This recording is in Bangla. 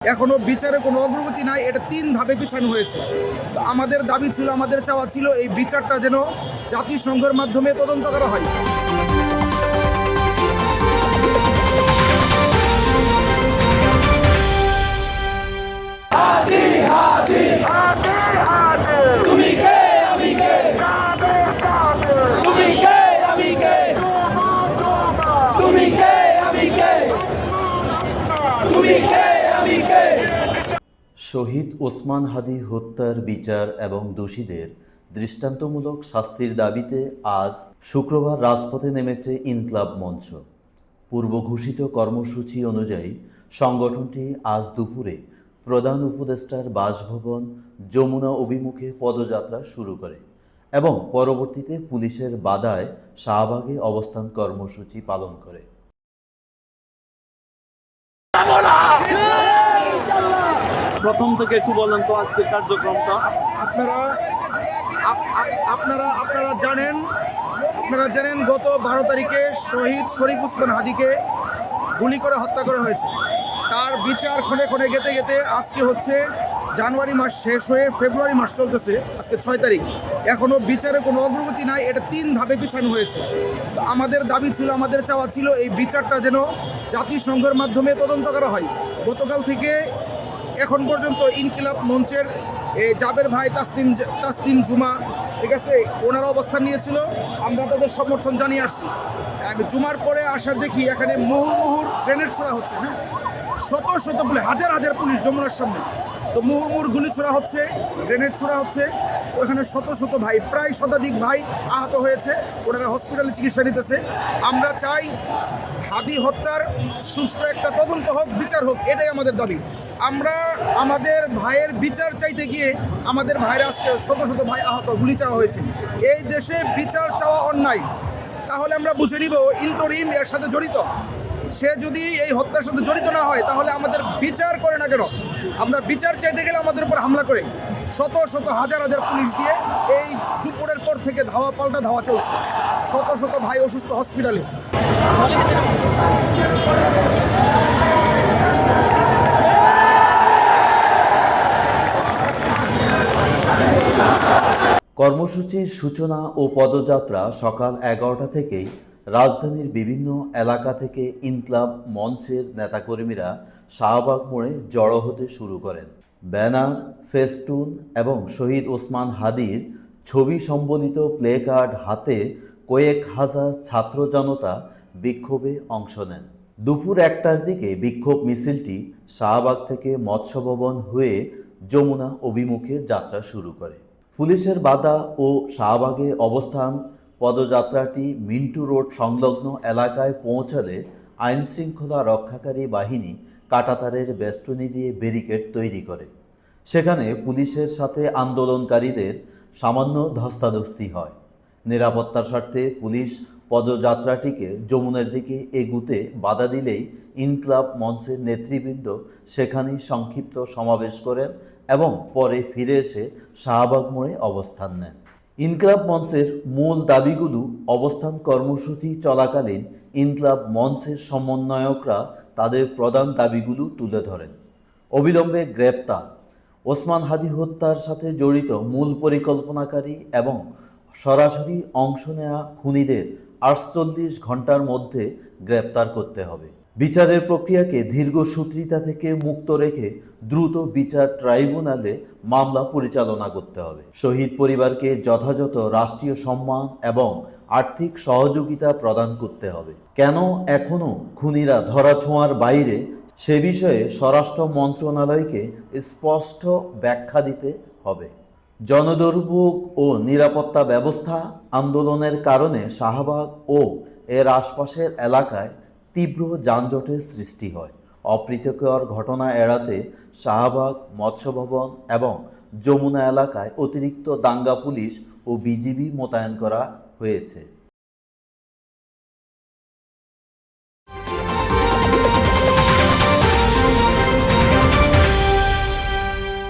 এখনো বিচারে কোনো অগ্রগতি নাই, এটা ৩ ধাপে পিছানো হয়েছে। তো আমাদের দাবি ছিল, আমাদের চাওয়া ছিল এই বিচারটা যেন জাতিসংঘের মাধ্যমে তদন্ত করা হয়। তুমি কে আমি কে তুমি কে আমি কে তুমি কে আমি কে তুমি কে আমি কে শহীদ ওসমান হাদি হত্যার বিচার এবং দোষীদের দৃষ্টান্তমূলক শাস্তির দাবিতে আজ শুক্রবার রাজপথে নেমেছে ইনকলাব মঞ্চ। পূর্ব ঘোষিত কর্মসূচি অনুযায়ী সংগঠনটি আজ দুপুরে প্রধান উপদেষ্টার বাসভবন যমুনা অভিমুখে পদযাত্রা শুরু করে এবং পরবর্তীতে পুলিশের বাধায় শাহবাগে অবস্থান কর্মসূচি পালন করে। প্রথম থেকে একটু বলেন তো আজকে কার্যক্রমটা। আপনারা জানেন গত 12 তারিখে শহীদ শরীফ ওসমান হাদিকে গুলি করে হত্যা করা হয়েছে। তার বিচার ক্ষণে ক্ষণে গেতে গেতে আজকে হচ্ছে জানুয়ারি মাস শেষ হয়ে ফেব্রুয়ারি মাস চলতেছে, আজকে 6 তারিখ। এখনো বিচারে কোনো অগ্রগতি নাই, এটা ৩ ধাপে পিছানো হয়েছে। তো আমাদের দাবি ছিল, আমাদের চাওয়া ছিল এই বিচারটা যেন জাতিসংঘের মাধ্যমে তদন্ত করা হয়। গতকাল থেকে এখন পর্যন্ত ইনকিলাব মঞ্চের জাবের ভাই তাসলিম জুমা, ঠিক আছে, ওনারা অবস্থান নিয়েছিল, আমরা তাদের সমর্থন জানিয়ে আসছি। জুমার পরে আসার দেখি এখানে মুহুর্মুহুর গ্রেনেড ছোড়া হচ্ছে, হ্যাঁ, শত শত পুলিশ, হাজার হাজার পুলিশ যমুনার সামনে। তো মুহুর্মুহুর গুলি ছোড়া হচ্ছে, গ্রেনেড ছোড়া হচ্ছে। ওখানে শত শত ভাই, প্রায় শতাধিক ভাই আহত হয়েছে, ওনারা হসপিটালে চিকিৎসা নিতেছে। আমরা চাই হাদি হত্যার সুষ্ঠু একটা তদন্ত হোক, বিচার হোক, এটাই আমাদের দাবি। আমরা আমাদের ভাইয়ের বিচার চাইতে গিয়ে আমাদের ভাইরা আজকে শত শত ভাই আহত, গুলি চাওয়া হয়েছে। এই দেশে বিচার চাওয়া অন্যায়, তাহলে আমরা বুঝে নিব ইন্টারিম এর সাথে জড়িত। সে যদি এই হত্যার সাথে জড়িত না হয় তাহলে আমাদের বিচার করে না কেন? আমরা বিচার চাইতে গেলে আমাদের উপর হামলা করে শত শত হাজার হাজার পুলিশ দিয়ে এই দুপুরের পর থেকে ধাওয়া পাল্টা ধাওয়া চলছে। শত শত ভাই অসুস্থ হসপিটালে। কর্মসূচির সূচনা ও পদযাত্রা সকাল 11টা থেকেই রাজধানীর বিভিন্ন এলাকা থেকে ইনকলাব মঞ্চের নেতাকর্মীরা শাহবাগ মোড়ে জড়ো হতে শুরু করেন। ব্যানার, ফেস্টুন এবং শহীদ ওসমান হাদির ছবি সম্বলিত প্লে কার্ড হাতে কয়েক হাজার ছাত্র জনতা বিক্ষোভে অংশ নেন। দুপুর 1টার দিকে বিক্ষোভ মিছিলটি শাহবাগ থেকে মৎস্য ভবন হয়ে যমুনা অভিমুখে যাত্রা শুরু করে। পুলিশের বাধা ও শাহবাগে অবস্থান পদযাত্রাটি মিন্টু রোড সংলগ্ন এলাকায় পৌঁছালে আইনশৃঙ্খলা রক্ষাকারী বাহিনী কাঁটাতারের বেষ্টনী দিয়ে ব্যারিকেড তৈরি করে। সেখানে পুলিশের সাথে আন্দোলনকারীদের সামান্য ধস্তাধস্তি হয়। নিরাপত্তার স্বার্থে পুলিশ পদযাত্রাটিকে যমুনার দিকে এগুতে বাধা দিলেই ইনকলাব মঞ্চের নেতৃবৃন্দ সেখানেই সংক্ষিপ্ত সমাবেশ করেন এবং পরে ফিরে এসে শাহবাগ মোড়ে অবস্থান নেন। ইনকলাব মঞ্চের মূল দাবিগুলো অবস্থান কর্মসূচি চলাকালীন ইনকলাব মঞ্চের সমন্বয়করা তাদের প্রধান দাবিগুলো তুলে ধরেন। অবিলম্বে গ্রেপ্তার, ওসমান হাদি হত্যার সাথে জড়িত মূল পরিকল্পনাকারী এবং সরাসরি অংশ নেওয়া খুনিদের 48 ঘন্টার মধ্যে গ্রেপ্তার করতে হবে। বিচারের প্রক্রিয়াকে দীর্ঘসূত্রিতা থেকে মুক্ত রেখে দ্রুত বিচার ট্রাইব্যুনালে মামলা পরিচালনা করতে হবে। শহীদ পরিবারকে যথাযথ রাষ্ট্রীয় সম্মান এবং আর্থিক সহযোগিতা প্রদান করতে হবে। কেন এখনও খুনিরা ধরাছোঁয়ার বাইরে সে বিষয়ে স্বরাষ্ট্র মন্ত্রণালয়কে স্পষ্ট ব্যাখ্যা দিতে হবে। জনদুর্ভোগ ও নিরাপত্তা ব্যবস্থা আন্দোলনের কারণে শাহবাগ ও এর আশপাশের এলাকায় তীব্র যানজটের সৃষ্টি হয়। অপ্রীতিকর ঘটনা এড়াতে শাহবাগ, মৎস্য ভবন এবং যমুনা এলাকায় অতিরিক্ত দাঙ্গা পুলিশ ও বিজিবি মোতায়েন করা হয়েছে।